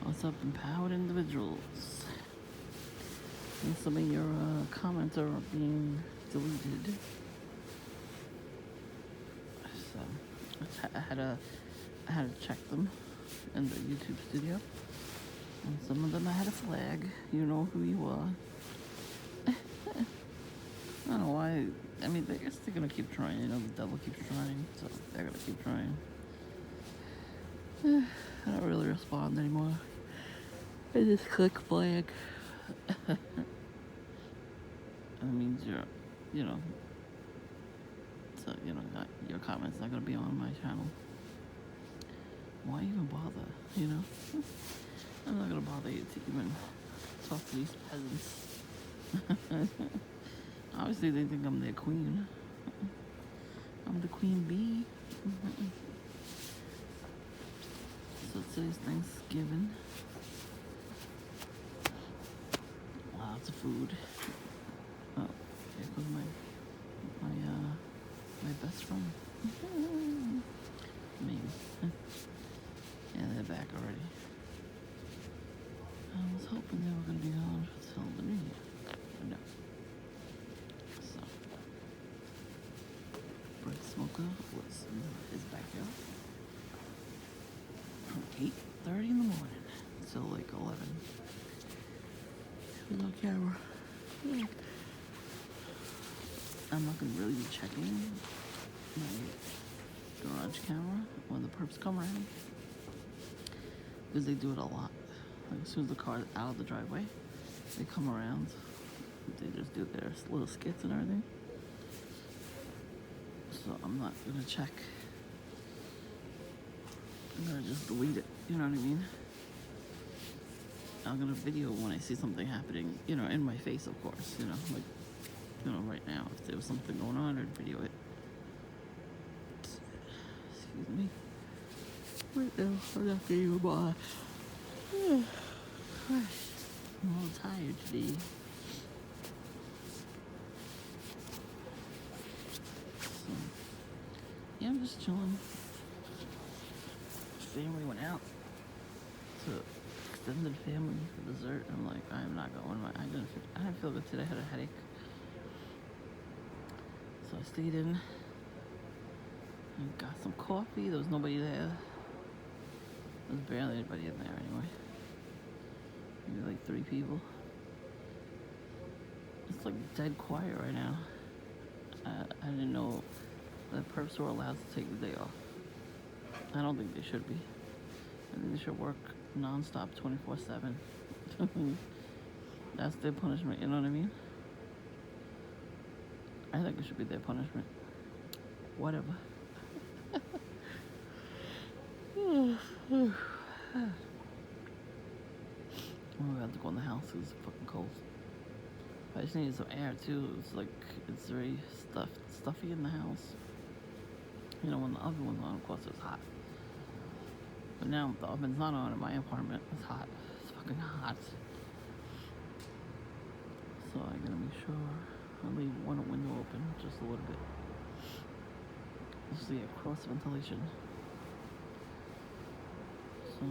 What's up, empowered individuals? And some of your comments are being deleted. So I had to check them in the YouTube studio. And some of them I had a flag. You know who you are. I don't know why. I mean, I guess they're gonna keep trying. You know, the devil keeps trying, so they're gonna keep trying. I don't really respond anymore. I just click flag. That means you know, so your comments not gonna be on my channel. Why even bother? You know, I'm not gonna bother you to even talk to these peasants. Obviously, they think I'm their queen. I'm the queen bee. So today's Thanksgiving. Lots of food. Oh, here goes my best friend. Me. Yeah, they're back already. I was hoping they were gonna be on until the new year, but no. So, Brick Smoker was in his backyard from 8:30 in the morning till like 11. No camera. I'm not gonna really be checking my garage camera when the perps come around, because they do it a lot. Like as soon as the car's out of the driveway, they come around. They just do their little skits and everything. So I'm not gonna check. I'm gonna just delete it. You know what I mean? I'm gonna video when I see something happening. You know, in my face, of course. You know, like right now, if there was something going on, I'd video it. Excuse me. Right now, I'm not getting a bar. I'm a little tired today. So, yeah, I'm just chilling. Family went out to extended family for dessert. I'm like, I'm not going. I didn't feel good today. I had a headache. So I stayed in and got some coffee. There was nobody there. There was barely anybody in there anyway. Maybe like 3 people. It's like dead quiet right now. I didn't know that perps were allowed to take the day off. I don't think they should be. I think they should work non-stop 24/7. That's their punishment, you know what I mean? I think it should be their punishment. Whatever. Oh, we have to go in the house because it's fucking cold. I just needed some air too. It's very stuffy in the house. You know, when the oven was on, of course it was hot. But now the oven's not on in my apartment. It's hot. It's fucking hot. So I gotta make sure I leave one window open just a little bit. Just the cross ventilation. So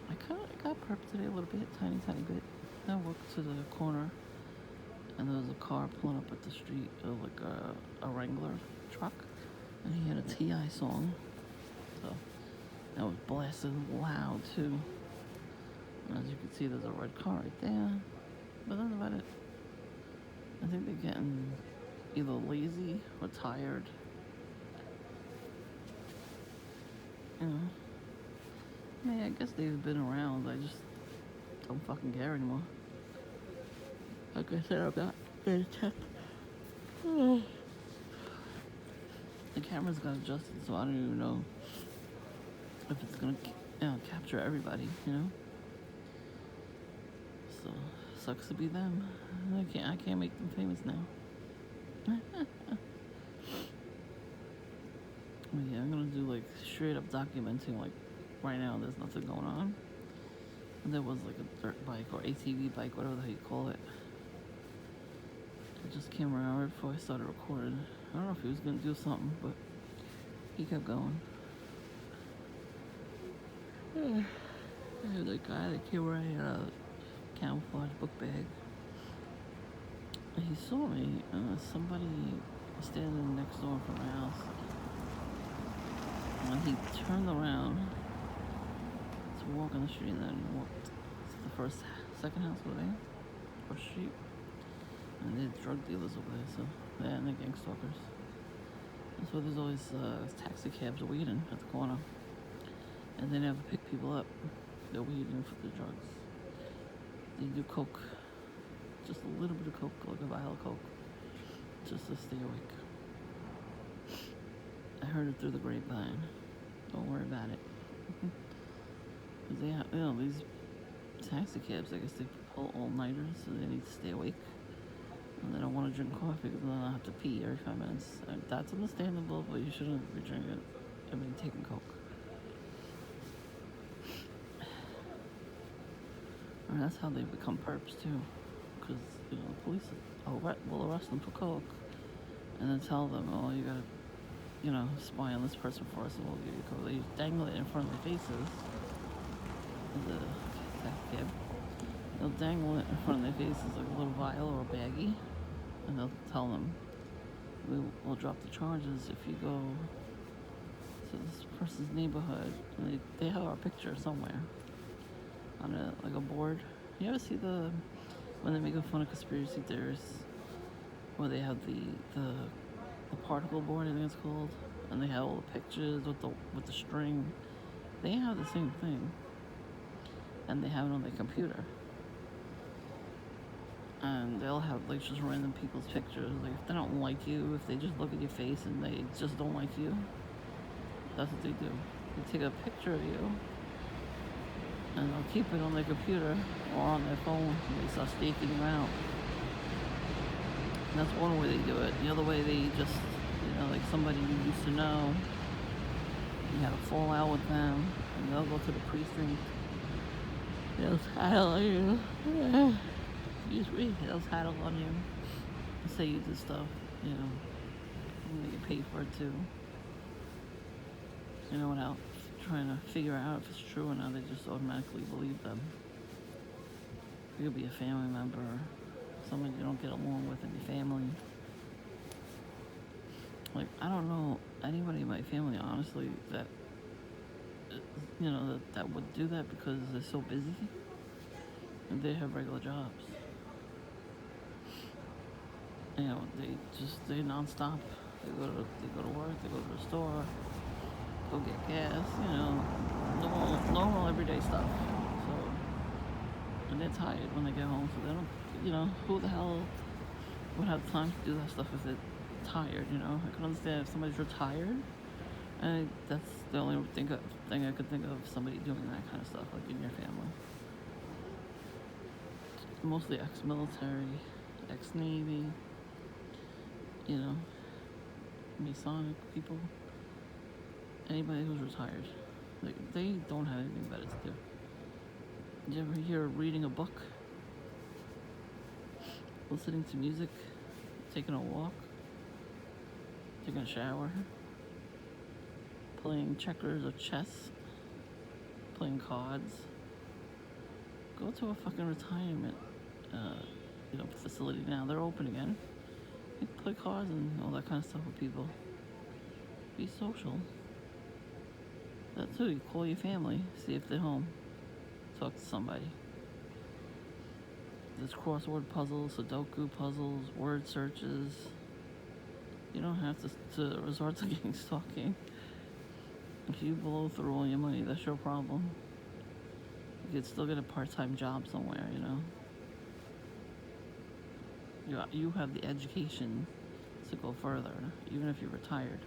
I got perked today a little bit, tiny bit. I walked to the corner and there was a car pulling up at the street, like a Wrangler truck, and he had a T.I. song. So that was blasting loud too. And as you can see, there's a red car right there. But that's about it. I think they're getting either lazy or tired. You know. I mean, I guess they've been around. I just don't fucking care anymore. Like I said, I'm not gonna check. The camera's got adjusted, so I don't even know if it's gonna capture everybody, you know. So sucks to be them. I can't make them famous now. Well, yeah, I'm gonna do like straight up documenting. Like right now, there's nothing going on. And there was like a dirt bike or ATV bike, whatever the hell you call it. It just came around right before I started recording. I don't know if he was gonna do something, but he kept going. I had that guy that came wearing a camouflage book bag. And he saw me, and somebody was standing next door from my house. And he turned around to walk on the street and then walked to the second house over there, first street. And they're drug dealers over there, so and they're gang stalkers. And so there's always taxi cabs waiting at the corner, and they never pick people up. They're waiting for the drugs. They do coke, just a little bit of coke, like a vial of coke, just to stay awake. I heard it through the grapevine. Don't worry about it. They have, these taxi cabs, I guess they pull all-nighters, so they need to stay awake. And they don't want to drink coffee because then they'll have to pee every 5 minutes. And that's understandable, but you shouldn't be drinking, taking coke. And that's how they become perps too. Because, the police will arrest them for coke and then tell them, oh, you gotta, spy on this person for us and we'll give you coke. They dangle it in front of their faces. The taxi cab. They'll dangle it in front of their faces like a little vial or a baggie, and they'll tell them, we'll drop the charges if you go to this person's neighborhood. And they have our picture somewhere on a board. You ever see when they're making fun of conspiracy theorists, where they have the particle board, I think it's called, and they have all the pictures with the string. They have the same thing, and they have it on their computer. And they'll have just random people's pictures. Like if they don't like you, if they just look at your face and they just don't like you, that's what they do. They take a picture of you and they'll keep it on their computer or on their phone and they start staking you out. And that's one way they do it. The other way they just, like somebody you used to know, you had a fallout with them, and they'll go to the precinct. They'll tattle you. They'll tattle on you and say you did stuff, and they get paid for it too. Without trying to figure out if it's true or not, they just automatically believe them. It could be a family member, someone you don't get along with in your family. Like, I don't know anybody in my family, honestly, that that would do that because they're so busy and they have regular jobs. They nonstop. They go to work, they go to the store, go get gas, normal everyday stuff. So, and they're tired when they get home, so they don't, who the hell would have time to do that stuff if they're tired, I can understand if somebody's retired, and that's the only thing I could think of somebody doing that kind of stuff, like in your family. Mostly ex-military, ex-Navy, Masonic people, anybody who's retired. Like, they don't have anything better to do. Did you ever hear reading a book, listening to music, taking a walk, taking a shower, playing checkers or chess, playing cards? Go to a fucking retirement facility now. They're open again. You can play cards and all that kind of stuff with people. Be social. That too, you call your family, see if they're home. Talk to somebody. There's crossword puzzles, Sudoku puzzles, word searches. You don't have to resort to gang stalking. If you blow through all your money, that's your problem. You could still get a part-time job somewhere, You have the education to go further, even if you're retired.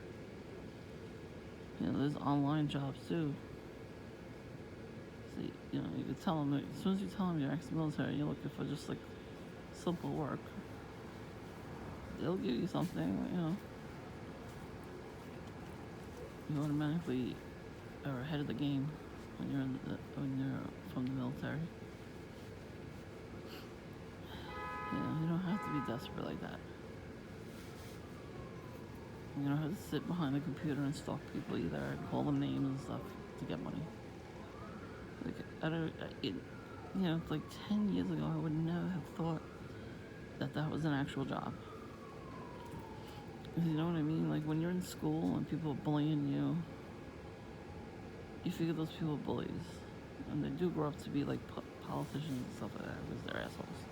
There's online jobs too. So, you could tell them, as soon as you tell them you're ex-military, you're looking for just simple work, they'll give you something, You automatically are ahead of the game when you're from the military. You don't have to be desperate like that. You don't have to sit behind the computer and stalk people either, and call them names and stuff to get money. I don't, it, you know, it's like 10 years ago, I would never have thought that that was an actual job. You know what I mean? Like when you're in school and people are bullying you, you figure those people are bullies. And they do grow up to be like politicians and stuff like that because they're assholes.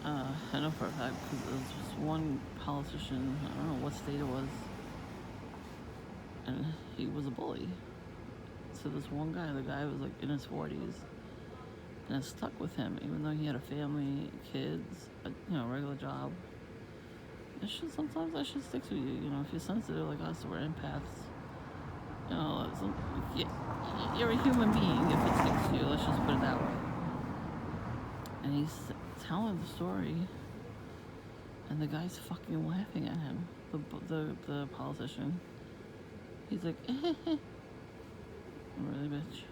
I know for a fact because there was just one politician, I don't know what state it was, and he was a bully. So this one guy, the guy was like in his 40s, and it stuck with him, even though he had a family, kids, regular job. Sometimes that shit sticks with you. You know, if you're sensitive like us, we're empaths. You know, you're a human being if it sticks to you. Let's just put it that way. And he's telling the story, and the guy's fucking laughing at him. The politician. He's like, really, bitch.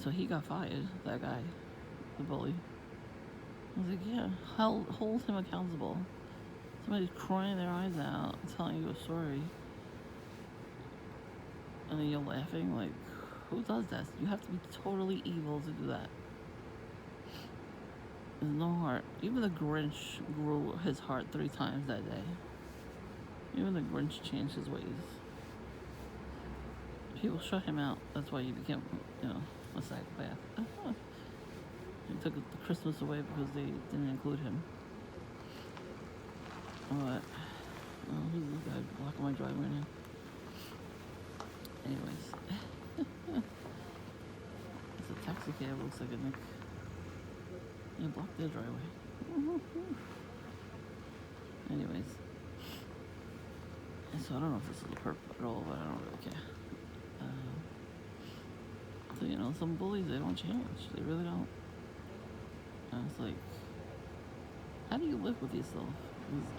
So he got fired. That guy, the bully. I was like, yeah, hold him accountable. Somebody's crying their eyes out, telling you a story, and then you're laughing. Like, who does that? You have to be totally evil to do that. There's no heart. Even the Grinch grew his heart 3 times that day. Even the Grinch changed his ways. People shut him out. That's why he became, a psychopath. They took the Christmas away because they didn't include him. But, who's this guy blocking my driveway now? Anyways. It's a taxi cab, looks like a Nick. They blocked their driveway. Anyways. So I don't know if this is a perp at all, but I don't really care. So, some bullies, they don't change. They really don't. And it's like, how do you live with yourself?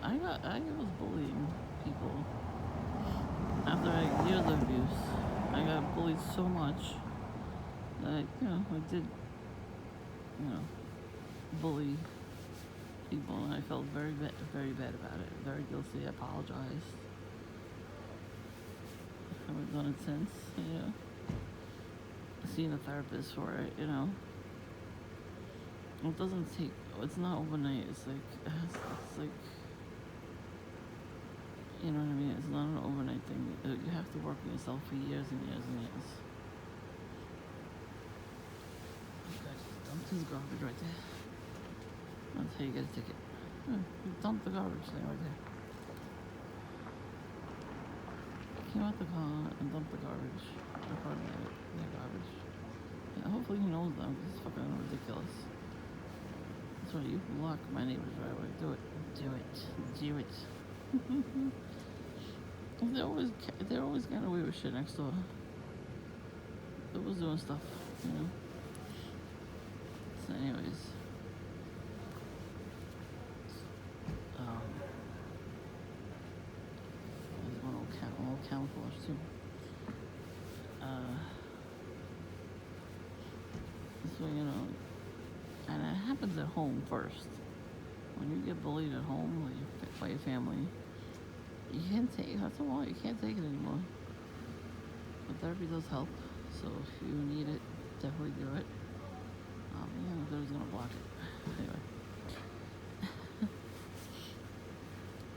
I was bullying people. After years of abuse, I got bullied so much that I did, bully people, and I felt very bad about it. Very guilty. I apologized. I haven't done it since. Seeing a therapist for it. It doesn't take. It's not overnight. It's like. You know what I mean? It's not an overnight thing. You have to work on yourself for years and years and years. This guy just dumped his garbage right there. That's how you get a ticket. He dumped the garbage thing right there. Came out the car and dumped the garbage. In front of their garbage. Yeah, hopefully he knows them. This is fucking ridiculous. That's why you block my neighbor's driveway. Do it. They're always getting away with shit next door. They're always doing stuff, So anyways. There's one old camouflage too. So, and it happens at home first. When you get bullied at home by your family, you can't take, after a while, you can't take it anymore. But therapy does help, so if you need it, definitely do it. I thought I was gonna block it. Anyway.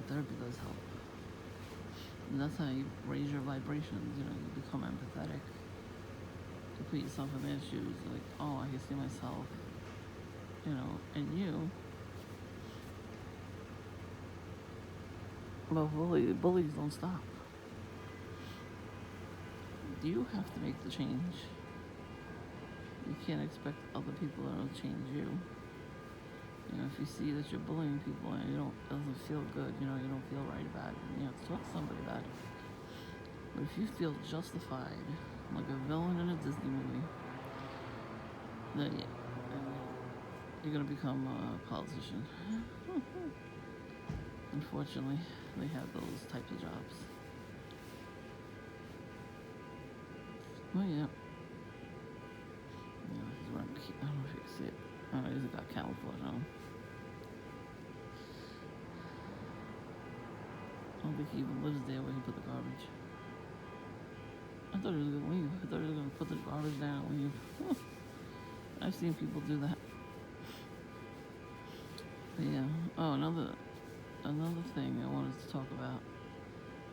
Therapy does help. And that's how you raise your vibrations, you become empathetic. You put yourself in their shoes, like, oh, I can see myself, and you. But bullies don't stop. You have to make the change. You can't expect other people to change you. If you see that you're bullying people and it doesn't feel good, you don't feel right about it, you have to talk to somebody about it. But if you feel justified, like a villain in a Disney movie, then you're gonna become a politician. Unfortunately, they have those types of jobs. Oh yeah. He's wearing, I don't know if you can see it. Oh, he's got camouflage on. I don't think he even lives there where he put the garbage. I thought he was gonna leave. I thought he was gonna put the garbage down and leave. I've seen people do that. But yeah. Oh, another thing I wanted to talk about.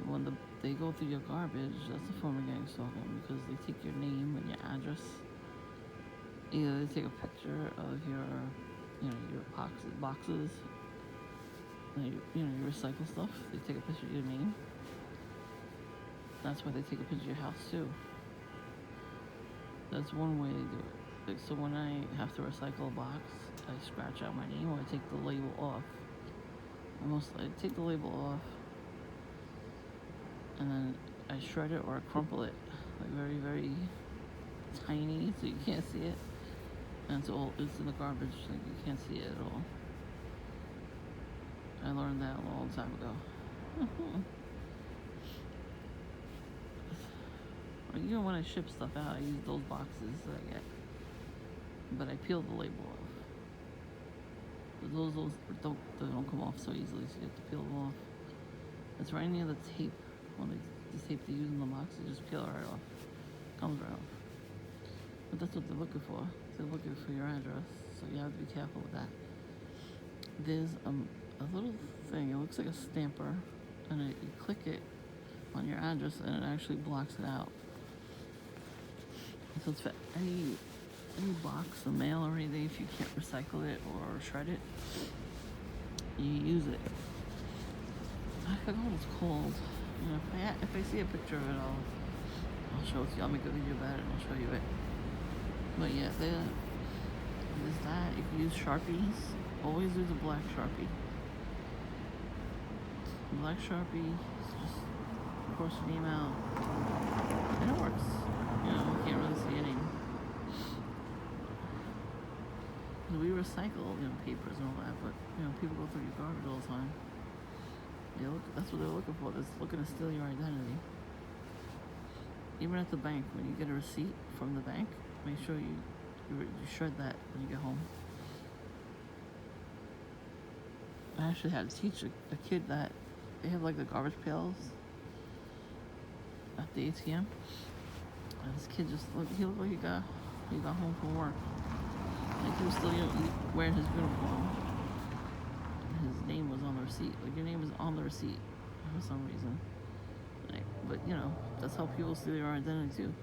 When they go through your garbage, that's a form of gang stalking because they take your name and your address. Either they take a picture of your boxes, your recycle stuff. They take a picture of your name. That's why they take a picture of your house too. That's one way they do it. Like, so when I have to recycle a box, I scratch out my name or I take the label off. I take the label off, and then I shred it or I crumple it, like very, very tiny, so you can't see it. And it's in the garbage, like you can't see it at all. I learned that a long time ago. Even when I ship stuff out, I use those boxes that I get. But I peel the label off. But those don't come off so easily, so you have to peel them off. It's right near the tape. The tape they use in the box, you just peel it right off. Comes right off. But that's what they're looking for. They're looking for your address, so you have to be careful with that. There's a little thing, it looks like a stamper, and you click it on your address and it actually blocks it out. So it's for any box of mail or anything. If you can't recycle it or shred it, you use it. I forgot what it's called. If I see a picture of it, I'll show it to you. I'll make a video about it and I'll show you it. But yeah, there's that. You can use Sharpies. Always use a black Sharpie. Black Sharpie, just cross your name out, and it works. You can't really see your name. We recycle, papers and all that, but people go through your garbage all the time. That's what they're looking for. They're looking to steal your identity. Even at the bank, when you get a receipt from the bank, make sure you shred that when you get home. I actually had to teach a kid that they have like the garbage pails at the ATM. And this kid he looked like he got home from work. Like he was still wearing his uniform. His name was on the receipt. Like your name is on the receipt for some reason. But that's how people steal your identity too.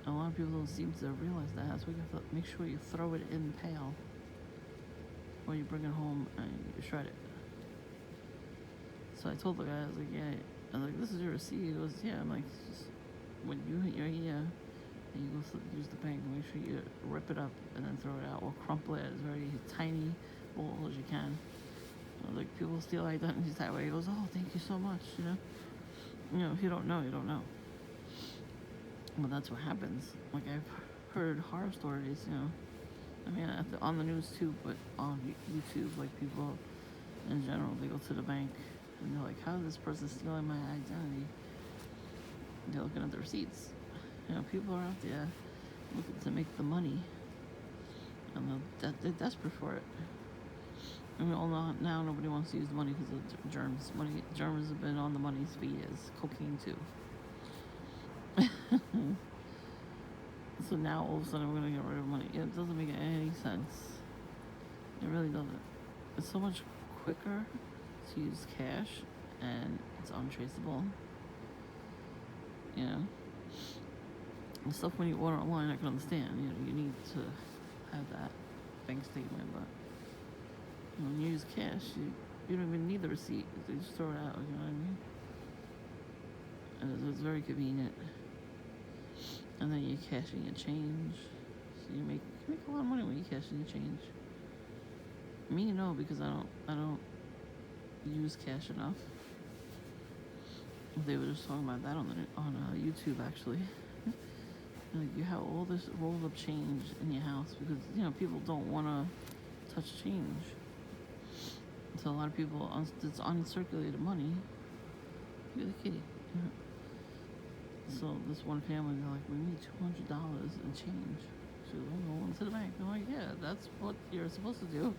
A lot of people don't seem to realize that. So you have to make sure you throw it in the pail, or you bring it home and you shred it. So I told the guy, I was like, this is your receipt. He goes, yeah. I'm like, when you're here and you go use the bank, make sure you rip it up and then throw it out, or crumple it as very tiny ball as you can. Like people steal identities that way. He goes, oh, thank you so much. If you don't know, you don't know. Well, that's what happens. Like I've heard horror stories. On the news too, but on YouTube, like people in general, they go to the bank and they're like, how is this person stealing my identity? They're looking at the receipts. People are out there looking to make the money, and they're desperate for it. Now nobody wants to use the money because of germs. Germs have been on the money for years. Cocaine too. So now all of a sudden we're gonna get rid of money. It doesn't make any sense. It really doesn't. It's so much quicker to use cash, and it's untraceable. The stuff when you order online, I can understand. You need to have that bank statement, but when you use cash, you don't even need the receipt. You just throw it out. You know what I mean? And it's very convenient. And then you cash in your change, so you make a lot of money when you cash in your change. Me, no, because I don't use cash enough. They were just talking about that on YouTube actually. Like you have all this rolled up change in your house because people don't want to touch change. So a lot of people, it's uncirculated money. Look at the kitty. So this one family, they're like, we need $200 in change. She goes, I'm going to the bank. I'm like, yeah, that's what you're supposed to do.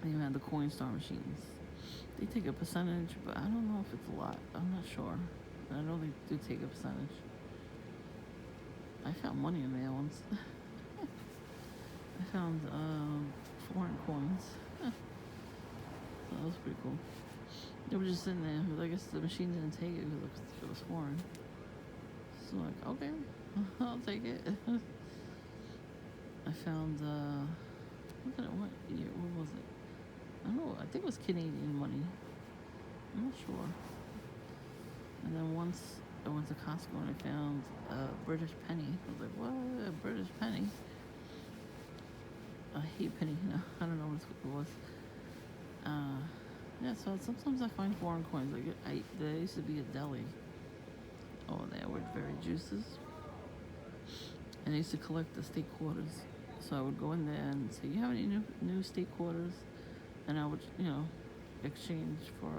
They even had the Coinstar machines. They take a percentage, but I don't know if it's a lot. I'm not sure. I know they do take a percentage. I found money in there once. I found foreign coins. So that was pretty cool. They were just sitting there, but I guess the machine didn't take it because it was foreign. So I'm like, okay, I'll take it. I found, what year, what was it? I don't know, I think it was Canadian money. I'm not sure. And then once I went to Costco and I found a British penny. I was like, what, a British penny? I hate penny, I don't know what it was. Yeah, so sometimes I find foreign coins. Like there used to be a deli over there with very juices, and I used to collect the steak quarters. So I would go in there and say, "You have any new steak quarters?" And I would, exchange for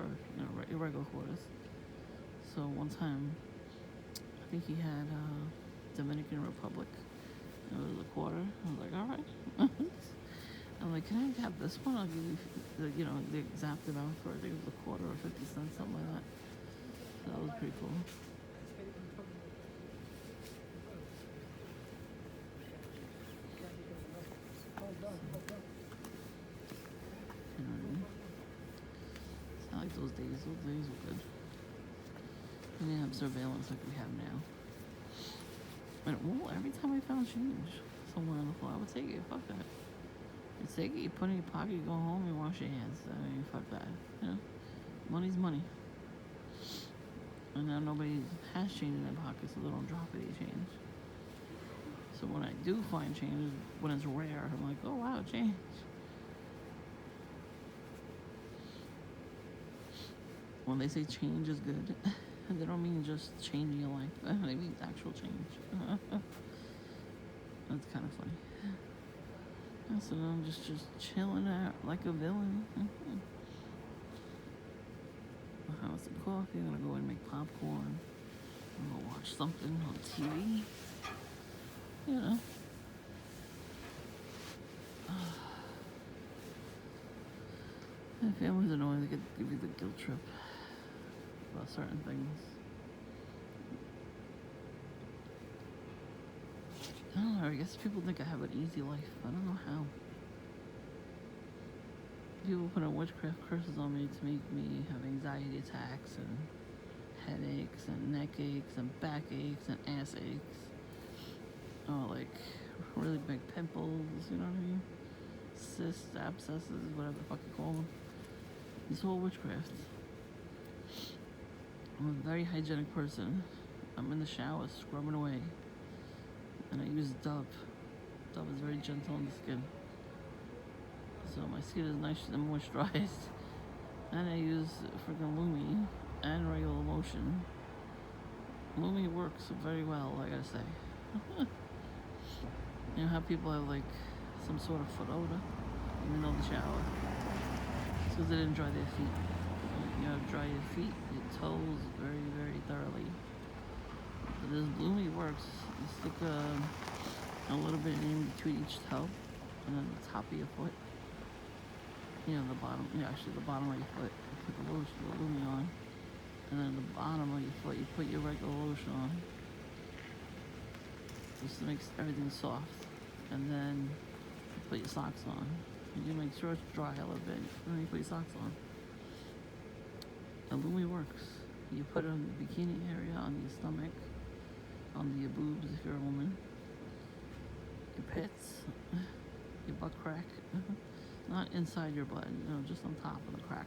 irregular quarters. So one time, I think he had Dominican Republic. It was a quarter. I was like, all right. I'm like, can I have this one? I'll give you, the exact amount for it. I think it was a quarter or 50 cents, something like that. So that was pretty cool. You know what I mean? It's not like those days. Those days were good. We didn't have surveillance like we have now. And every time I found change somewhere on the floor, I would take it. Fuck that. You take it, you put it in your pocket, you go home, you wash your hands. I mean, fuck that. Money's money. And now nobody has change in their pocket, so they don't drop any change. So when I do find change, when it's rare, I'm like, oh wow, change. When they say change is good, they don't mean just changing your life. They mean actual change. That's kind of funny. So I'm just chilling out like a villain. I'll have some coffee. I'm gonna go and make popcorn. I'm gonna watch something on TV. My family's annoying. They could give you the guilt trip about certain things. I don't know. I guess people think I have an easy life. I don't know how. People put on witchcraft curses on me to make me have anxiety attacks and headaches and neck aches and back aches and ass aches. Oh, like really big pimples, you know what I mean? Cysts, abscesses, whatever the fuck you call them. It's all witchcraft. I'm a very hygienic person. I'm in the shower scrubbing away. And I use Dove. Dove is very gentle on the skin. So my skin is nice and moisturized. And I use freaking Lumi and regular lotion. Lumi works very well, I gotta say. You know how people have like some sort of foot odor in the middle of the shower? It's because they didn't dry their feet. You gotta dry your feet, your toes very, very thoroughly. But this Lumi works. You stick a little bit in between each toe and then the top of your foot. The bottom, actually the bottom of your foot. You put the Lumi on. And then the bottom of your foot, you put your regular lotion on. Just makes everything soft. And then you put your socks on. And you make sure it's dry a little bit. And then you put your socks on. And Lumi works. You put it on the bikini area, on your stomach, on your boobs if you're a woman, your pits, your butt crack. Not inside your butt, just on top of the crack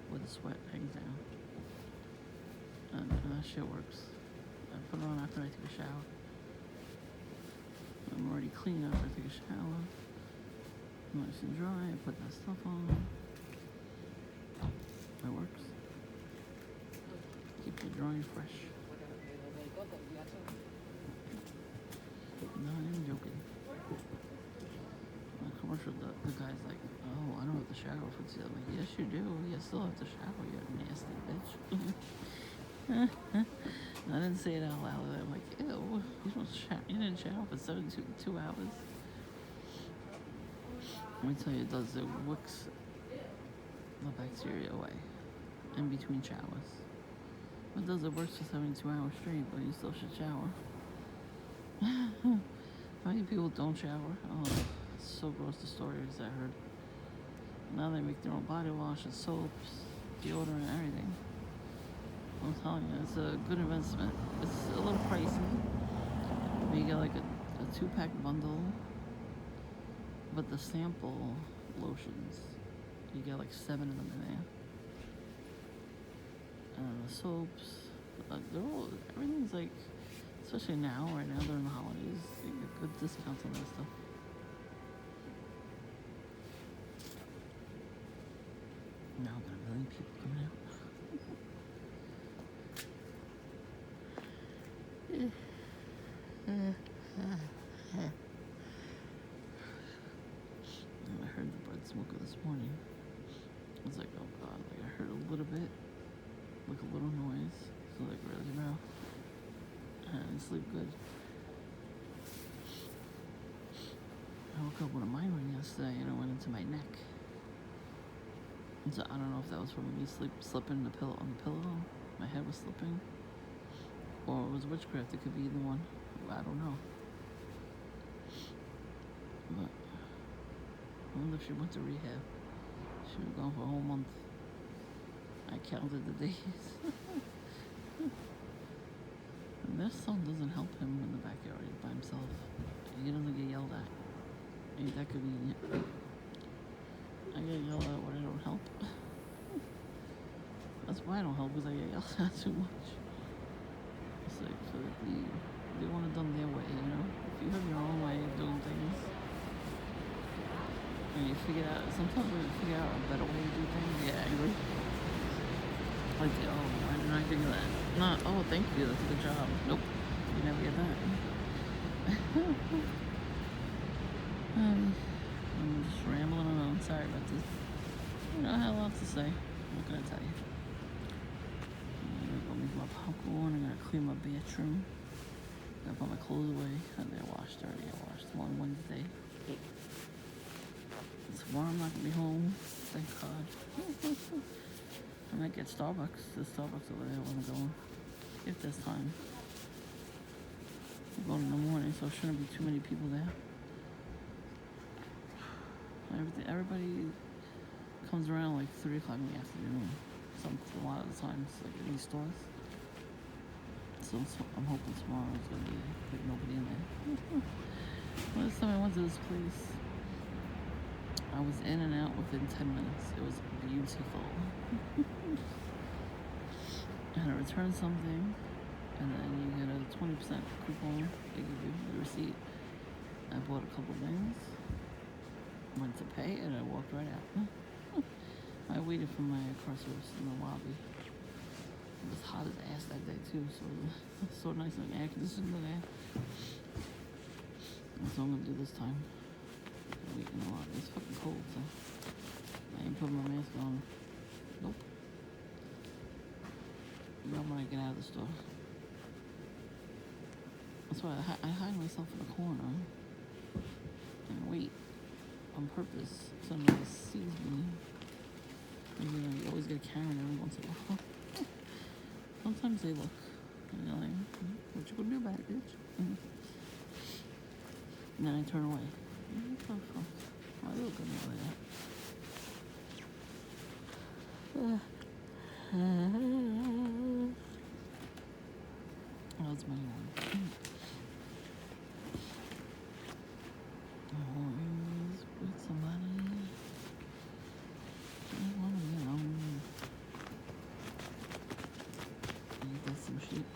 where the sweat hangs down. And that shit works. I put it on after I take a shower. I'm already clean after I take a shower. Nice and dry, I put that stuff on. It works. Keep it dry and fresh. Not even joking. The commercial, the guy's like, oh, I don't have to shower for 2 days. I'm like, yes, you do. You still have to shower, you nasty bitch. I didn't say it out loud. I'm like, ew, you didn't shower for 2 hours. Let me tell you, it wicks the bacteria away in between showers. What does it works for 72 hours straight, but you still should shower. How many people don't shower? Oh, it's so gross, the stories I heard. Now they make their own body wash and soaps, deodorant, everything. I'm telling you, it's a good investment. It's a little pricey. But you get like a 2-pack bundle. But the sample lotions, you get like 7 of them in there. And the soaps, they're all, everything's like, especially now, right now during the holidays, you get good discounts on that stuff. Now I've got a million people coming out. I heard the bread smoker this morning. I was like, oh god, like I heard a little bit, like a little noise. So like really now, and I sleep good. I woke up with a migraine yesterday and it went into my neck. And so I don't know if that was from me slipping on the pillow. My head was slipping. Or it was witchcraft. It could be either one. I don't know. But I wonder if she went to rehab. She was gone for a whole month. I counted the days. And their son doesn't help him in the backyard by himself. He doesn't get yelled at. Ain't that convenient? I get yelled at when I don't help. That's why I don't help, because I get yelled at too much. It's like, they want it done their way, you know? If you have your own way of doing things, and you figure out, sometimes when you figure out a better way to do things, you get angry. Like, oh, why didn't I think of that? Not, oh, thank you, that's a good job. Nope, you never get that. I'm just rambling on. Sorry about this. You know, I have a lot to say. What can I tell you? I'm gonna go make my popcorn. I'm gonna clean my bathroom. I'm gonna put my clothes away. They're washed already. I washed them on Wednesday. Tomorrow I'm not gonna be home. Thank God. I might get Starbucks. There's Starbucks over there when I'm going. If there's time. I'm going in the morning, so it shouldn't be too many people there. Everybody comes around like 3 o'clock in the afternoon. A lot of the times, like in these stores. So I'm hoping tomorrow is gonna be like nobody in there. Last time I went to this place, I was in and out within 10 minutes. It was beautiful. And I returned something, and then you get a 20% coupon. They give you the receipt. I bought a couple things. Went to pay and I walked right out. I waited for my car service in the lobby. It was hot as ass that day too, so it was so nice and air conditioning there. That's what I'm gonna do this time. Wait in the lobby. It's fucking cold, so I ain't putting my mask on. Nope. Not when I get out of the store. That's why I hide myself in the corner and wait. On purpose, so nobody sees me. And, you know, you always get a camera every once in a while. Sometimes they look, and you're like, what you gonna do about it, bitch? And then I turn away. What the fuck? Why are they looking at me like that? Oh, that's my one. With somebody. I want to be alone. I got some sheep.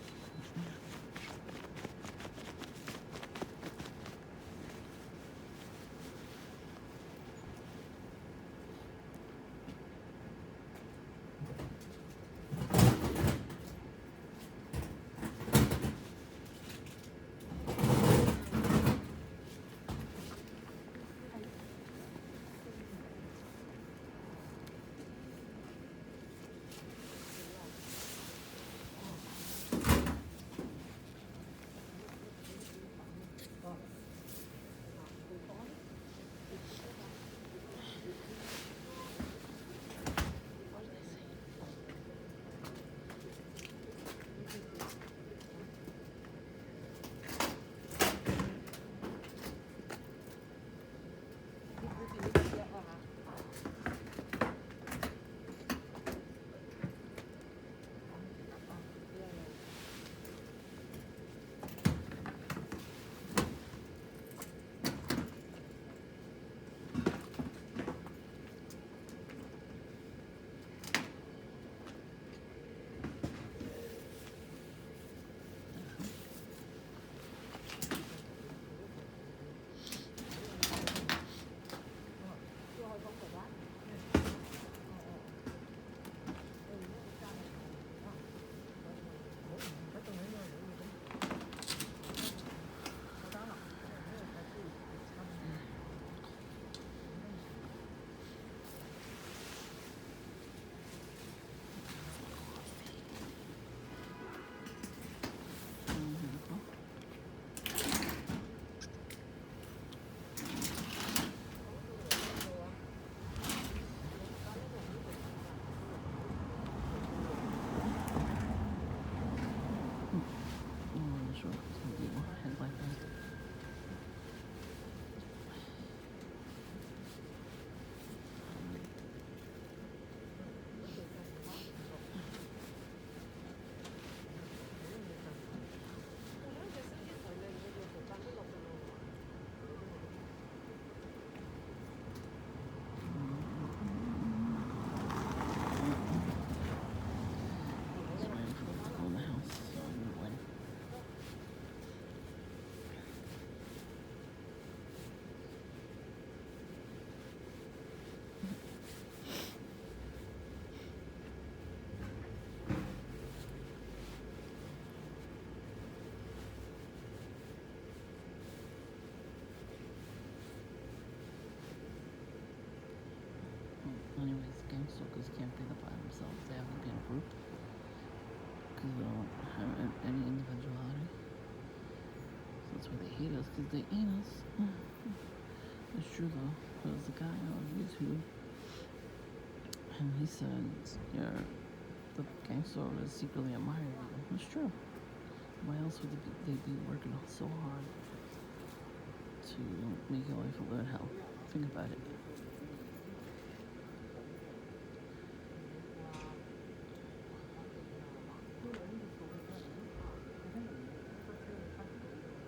truckers can't be there by themselves. They have to be in a group because they don't have any individuality. So that's why they hate us, because they ain't us. It's true though. There was a guy on YouTube, and he said, "Yeah, the gangster is secretly admiring you." It's true. Why else would they be working so hard to make your life a living hell? Think about it.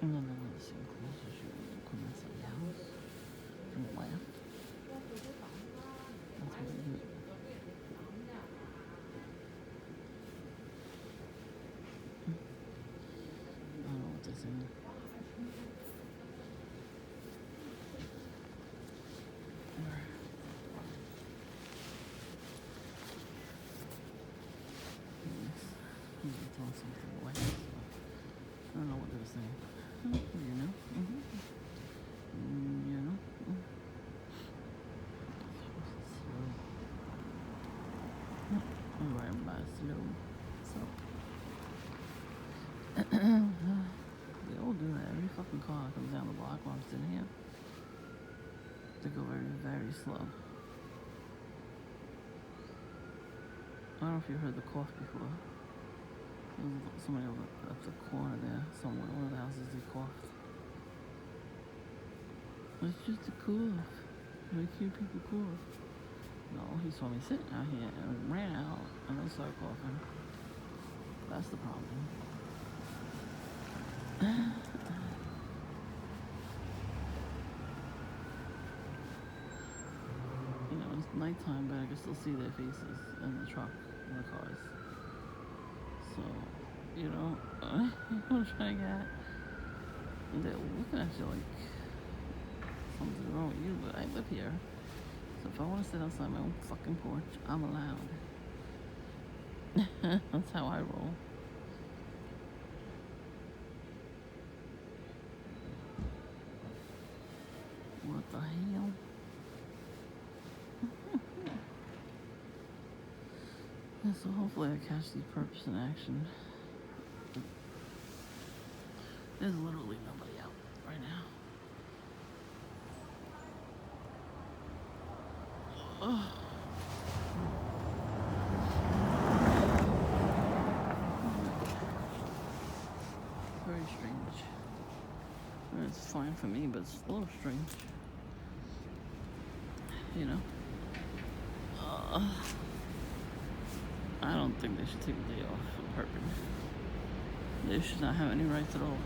And then they're the same clothes as you when you come inside the house and laugh. That's what they do. I don't know what they're saying. He's doing something like this. I don't know what they were saying. You know? You know? I'm riding by slow. So. They all do that. Every fucking car comes down the block while I'm sitting here. They go very, very slow. I don't know if you heard the cough before. There was somebody over at the corner there, somewhere, one of the houses, they coughed. It's just a cough. Make you people cough. No, he saw me sitting out here and ran out and then started coughing. That's the problem. You know, it's nighttime, but I can still see their faces in the truck, in the cars. So, you know, I'm trying to get. They're looking at you like something's wrong with you, but I live here. So if I want to sit outside my own fucking porch, I'm allowed. That's how I roll. What the hell? Yeah, so hopefully I catch these perps in action. There's literally nobody out right now. Oh. Very strange. It's fine for me, but it's a little strange. You know? I don't think they should take a day off for purpose. They should not have any rights at all.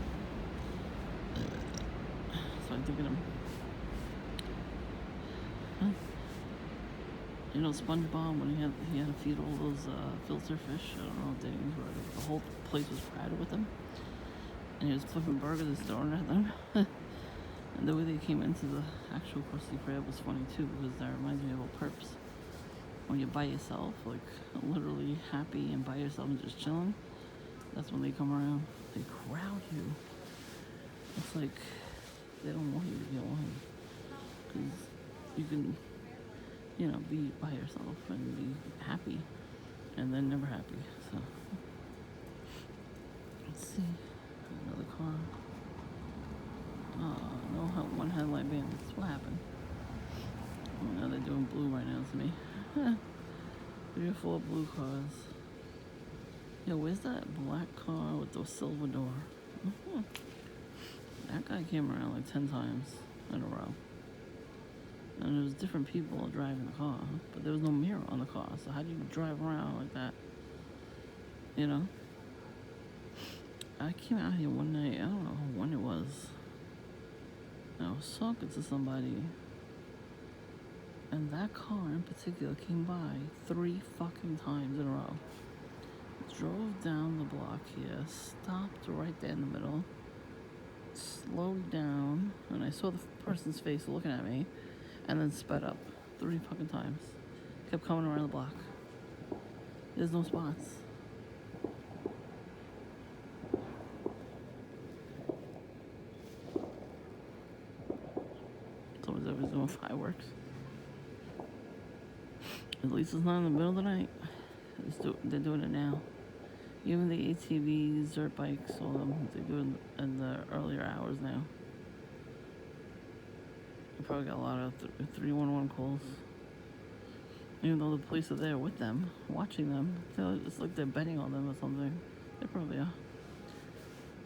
So I'm thinking of, you know, SpongeBob when he had to feed all those filter fish. I don't know what they were. The whole place was crowded with them, and he was flipping burgers and throwing at them. And the way they came into the actual Krusty Krab was funny too, because that reminds me of old perps. When you're by yourself, like literally happy and by yourself and just chilling, that's when they come around. They crowd you. It's like they don't want you to get alone, because you can, you know, be by yourself and be happy, and then never happy. So let's see, another car. No, one headlight bandits. What happened? Oh, now they're doing blue right now to me. 3 or 4 blue cars. Yo, where's that black car with the silver door? That guy came around like 10 times in a row. And there was different people driving the car, but there was no mirror on the car. So how do you drive around like that? You know? I came out here one night, I don't know when it was. I was talking to somebody, and that car in particular came by 3 fucking times in a row. Drove down the block here, stopped right there in the middle, slowed down, and I saw the person's face looking at me, and then sped up 3 fucking times. Kept coming around the block. There's no spots. Someone's always doing fireworks. At least it's not in the middle of the night. They're doing it now. Even the ATVs, dirt bikes, all of them, they do it in the earlier hours now. I probably got a lot of 311 calls. Even though the police are there with them, watching them. It's like they're betting on them or something. They probably are.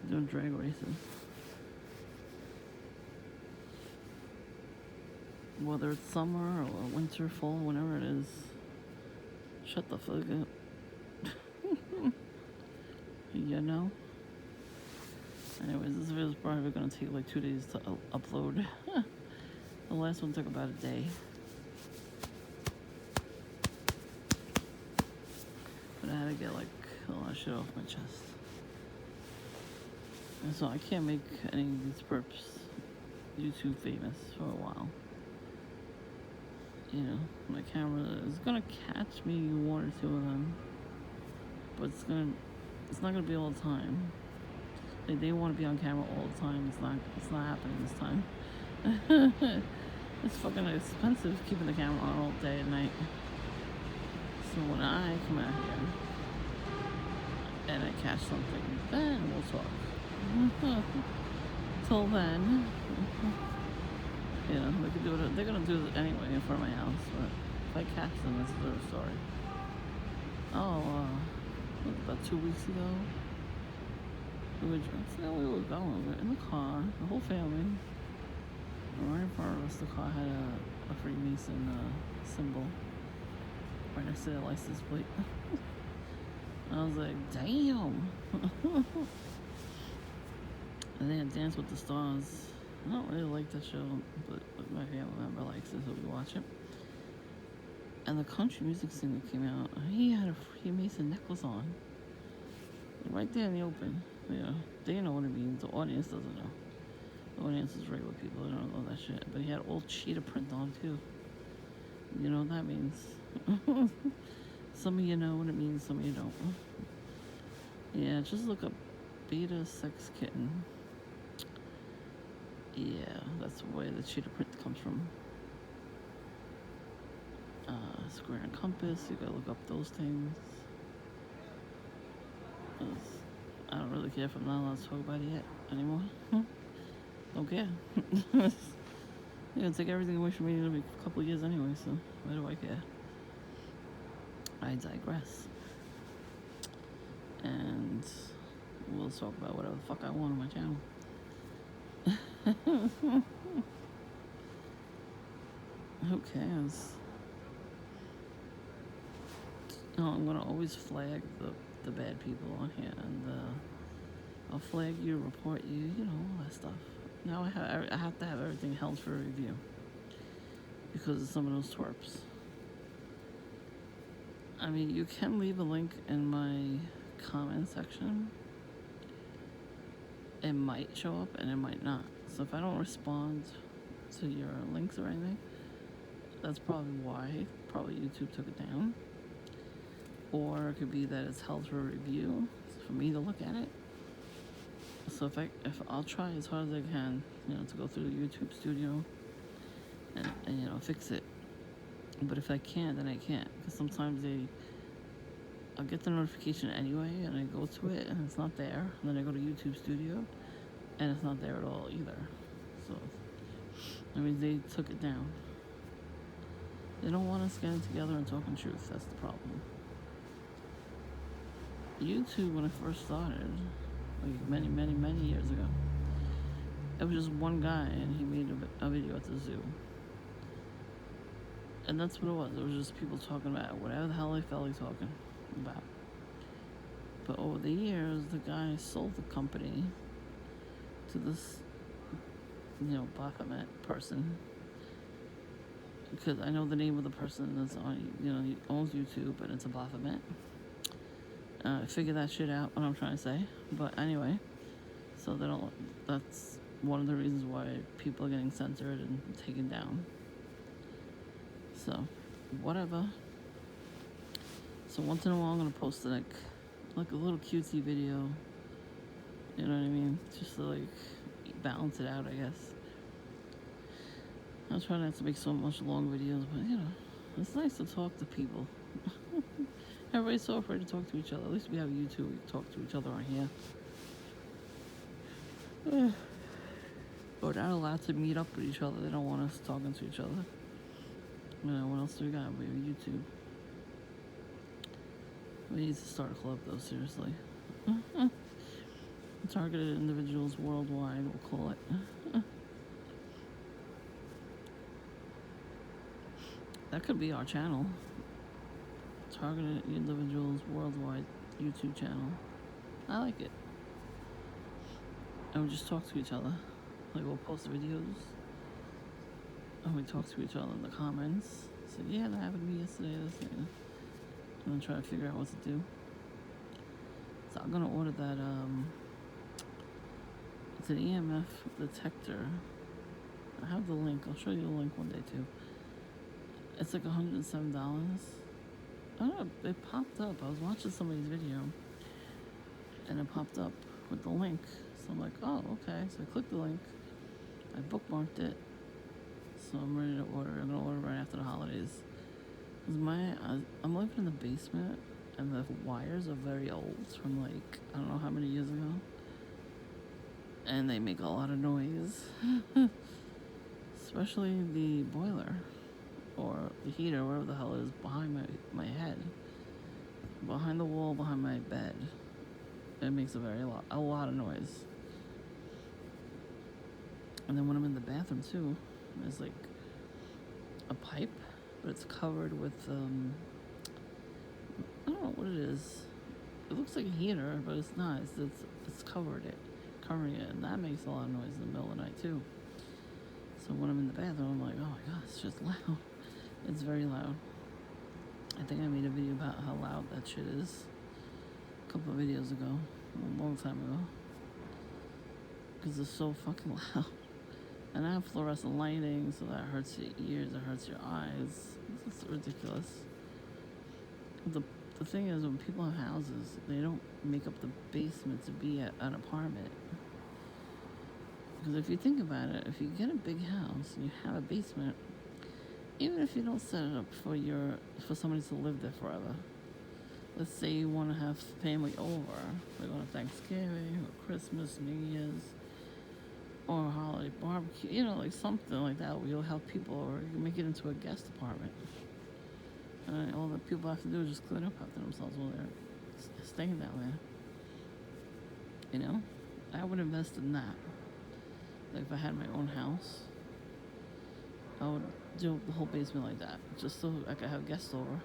They're doing drag racing. Whether it's summer or winter, fall, whenever it is. Shut the fuck up. You know? Anyways, this video is probably going to take like 2 days to upload. The last one took about a day. But I had to get like a lot of shit off my chest. And so I can't make any of these perps YouTube famous for a while. You know, my camera is gonna catch me one or two of them, but it's not gonna be all the time. Like, they want to be on camera all the time. It's not happening this time. It's fucking expensive keeping the camera on all day and night. So when I come out here and I catch something, then we'll talk. Till then, you know, they could do it. They're gonna do it anyway in front of my house. But if I catch them, that's a different story. Oh, about 2 weeks ago, we were going. We were in the car, the whole family. Right in front of us, the car had a Freemason symbol right next to the license plate. I was like, damn. And they had Dance with the Stars. I don't really like that show, but my family member likes it, so we watch it. And the country music singer came out. He had a Freemason necklace on. Right there in the open. Yeah, they know what it means. The audience doesn't know. The audience is regular people. They don't know that shit. But he had old cheetah print on, too. You know what that means. Some of you know what it means, some of you don't. Yeah, just look up beta sex kitten. Yeah, that's where the cheetah print comes from. Square and compass, you gotta look up those things. I don't really care if I'm not allowed to talk about it yet anymore. Don't care. You're gonna take everything away from me in a couple of years anyway, so why do I care? I digress. And we'll talk about whatever the fuck I want on my channel. Who cares? No, I'm gonna always flag the bad people on here, and I'll flag you, report you, you know, all that stuff. Now I have to have everything held for review because of some of those twerps. I mean, you can leave a link in my comment section. It might show up and it might not. So if I don't respond to your links or anything, that's probably why. Probably YouTube took it down. Or it could be that it's held for review for me to look at it. So if I'll try as hard as I can, you know, to go through the YouTube studio and you know, fix it. But if I can't, then I can't, because sometimes I'll get the notification anyway, and I go to it and it's not there. And then I go to YouTube studio and it's not there at all either. So I mean, they took it down. They don't want us getting together and talking truth. That's the problem. YouTube, when I first started, like many years ago, it was just one guy and he made a video at the zoo. And that's what it was. It was just people talking about whatever the hell they felt like talking about. But over the years, the guy sold the company to this, you know, Baphomet person. Because I know the name of the person that's on, you know, he owns YouTube, and it's a Baphomet. Figure that shit out, what I'm trying to say. But anyway, so that's one of the reasons why people are getting censored and taken down. So, whatever. So once in a while I'm gonna post like a little cutesy video. You know what I mean? Just to like balance it out, I guess. I'll try not to make so much long videos, but you know, It's nice to talk to people. Everybody's so afraid to talk to each other. At least we have YouTube. We talk to each other on here. We're not allowed to meet up with each other. They don't want us talking to each other. What else do we got? We have YouTube. We need to start a club, though, seriously. Targeted individuals worldwide, we'll call it. That could be our channel. Targeted individuals worldwide YouTube channel. I like it. And we just talk to each other. Like, we'll post videos. And we talk to each other in the comments. Say, yeah, that happened to me yesterday. And then try to figure out what to do. So I'm gonna order that, it's an EMF detector. I have the link. I'll show you the link one day too. It's like $107. I don't know, it popped up. I was watching somebody's video and it popped up with the link. So I'm like, oh, okay. So I clicked the link. I bookmarked it. So I'm ready to order. I'm gonna order right after the holidays. Cause I'm living in the basement and the wires are very old from like, I don't know how many years ago. And they make a lot of noise. Especially the boiler or the heater, whatever the hell it is, behind my head. Behind the wall, behind my bed. It makes a lot of noise. And then when I'm in the bathroom too, there's like a pipe, but it's covered with, I don't know what it is. It looks like a heater, but it's not. It's covering it, and that makes a lot of noise in the middle of the night too. So when I'm in the bathroom, I'm like, oh my god, it's just loud. It's very loud. I think I made a video about how loud that shit is a couple of videos ago, a long time ago. Because it's so fucking loud. And I have fluorescent lighting, so that hurts your ears, it hurts your eyes. It's ridiculous. The thing is, when people have houses, they don't make up the basement to be an apartment. Because if you think about it, if you get a big house and you have a basement, even if you don't set it up for somebody to live there forever, let's say you want to have family over, like on Thanksgiving or Christmas, New Year's, or a holiday barbecue, like something like that, where you'll have people, or you can make it into a guest apartment. And all that people have to do is just clean up after themselves while they're staying down there. I would invest in that. Like if I had my own house, I would do the whole basement like that, just so I could have guests over.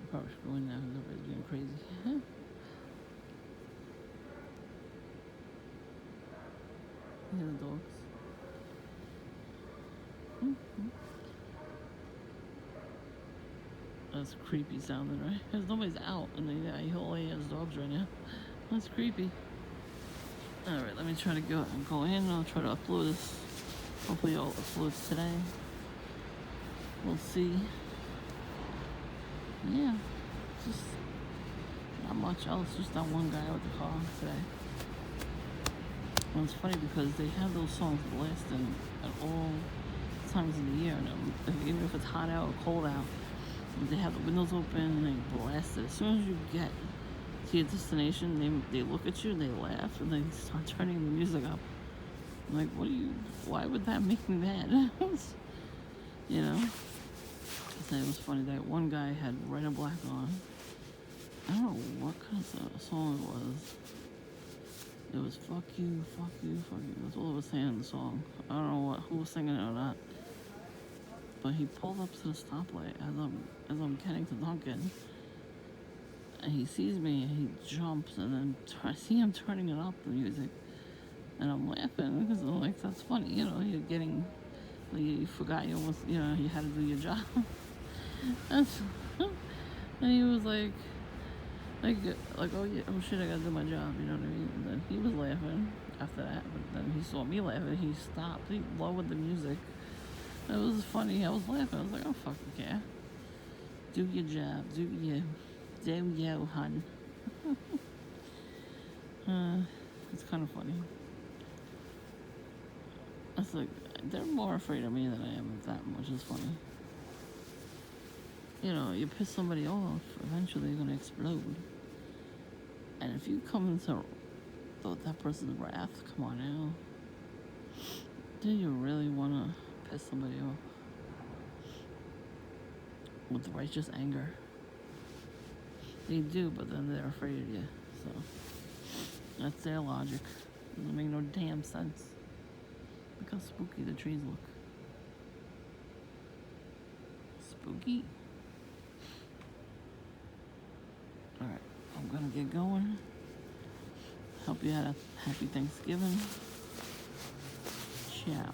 I probably should go in now because everybody's being crazy. These are the dogs. That's creepy sounding, right? Because nobody's out, and he only has dogs right now. That's creepy. Alright, let me try to go in. I'll try to upload this. Hopefully I'll upload today. We'll see. Yeah, just not much else. Just that one guy with the car today. And it's funny because they have those songs blasting at all times of the year. And even if it's hot out or cold out, they have the windows open and they blast it. As soon as you get to your destination, they look at you, they laugh, and they start turning the music up. I'm like, why would that make me mad? So it was funny that one guy had red and black on. I don't know what kind of song it was. It was fuck you, fuck you, fuck you. That's all it was saying in the song. I don't know who was singing it or not. But he pulled up to the stoplight as I'm getting to Dunkin'. And he sees me and he jumps, and then I see him turning it up, the music. And I'm laughing because I'm like, that's funny, you're getting, like, you forgot you almost, you had to do your job. And he was like, oh yeah, oh shit, I gotta do my job, you know what I mean? And then he was laughing after that, but then he saw me laughing, he stopped, he lowered the music. It was funny, I was laughing, I was like, I don't fucking care. Do your job, do you, hun. It's kind of funny. like they're more afraid of me than I am of them, which is funny. You know, you piss somebody off, eventually you're gonna explode. And if you come into that person's wrath, come on now. Do you really wanna piss somebody off with righteous anger? They do, but then they're afraid of you. So that's their logic. Doesn't make no damn sense. Look how spooky the trees look. Spooky. Alright, I'm gonna get going. Hope you had a happy Thanksgiving. Ciao.